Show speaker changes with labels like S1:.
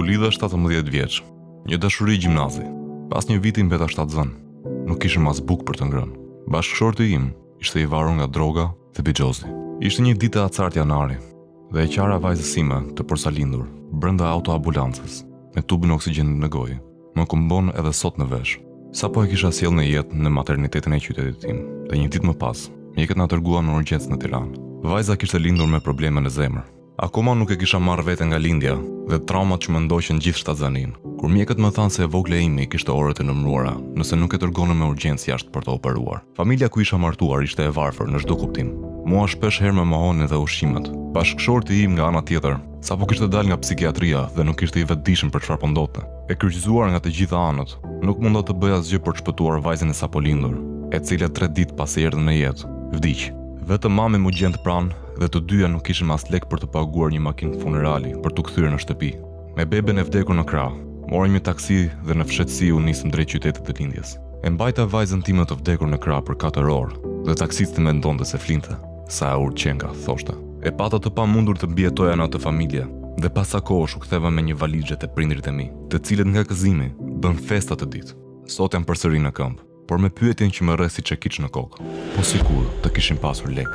S1: lidha 17 vjeç, një dashuri gjimnazi. Pas një viti mbeta shtatzën. Nuk kishim as bukë për të ngrënë. Bashkëshorti im ishte i varur nga droga dhe bixhozi. Ishte një ditë e acartë janari dhe e qara vajzës sime të përsalindur brenda autoambulancës me tubin oksigjenit në gojë. Më kumbon edhe sot në vesh. Sapo e kisha sjellë në jetë në maternitetin e qytetit tim dhe një ditë më pas, mjekët na dërguan në urgjencë në Tiranë. Vajza kishte lindur me probleme në zemër. Akoma nuk e kisha marrë veten nga lindja dhe traumat që më ndoqën gjithë shtatzanin. Kur mjekët më thanë se e vogla imi kishte orët e nëmruara, nëse nuk e dërgonë me urgjencë jashtë për të operuar. Familja ku isha martuar ishte e varfër në çdo kuptim. Mua shpesh herë më mohonin edhe ushqimet. Bashkëshorti im nga ana tjetër, sapo kishte dalë nga psikiatria dhe nuk ishte i vetëdijshëm për çfarë po ndodhte. E kryqëzuar nga të gjitha anët, nuk munda të bëj asgjë për të shpëtuar vajzën e sapo lindur, e cila 3 ditë pas se erdhi në jetë, vdiq. Vetëm mami mu gjend pranë dhe të dyja nuk kishim as lek për të paguar një makinë funerali për t'u kthyer në shtëpi. Me beben e vdekur në krah, morëm një taksi dhe në fshehtësi u nisëm drejt qytetit të lindjes. E mbajta vajzën time të vdekur në krah për 4 orë dhe taksisti mendonte se flinte. Sa e urqenga, thoshte. E pata të pamundur të mbjetoja në atë familje dhe pas sa kohësh u ktheva me një valizhe te prindrit e mi, të cilët nga gëzimi bën festa të ditë. Sot jam përsëri në këmbë, por me pyetjen që më rresi çekiç në kokë. Po sikur të kishin pasur lek.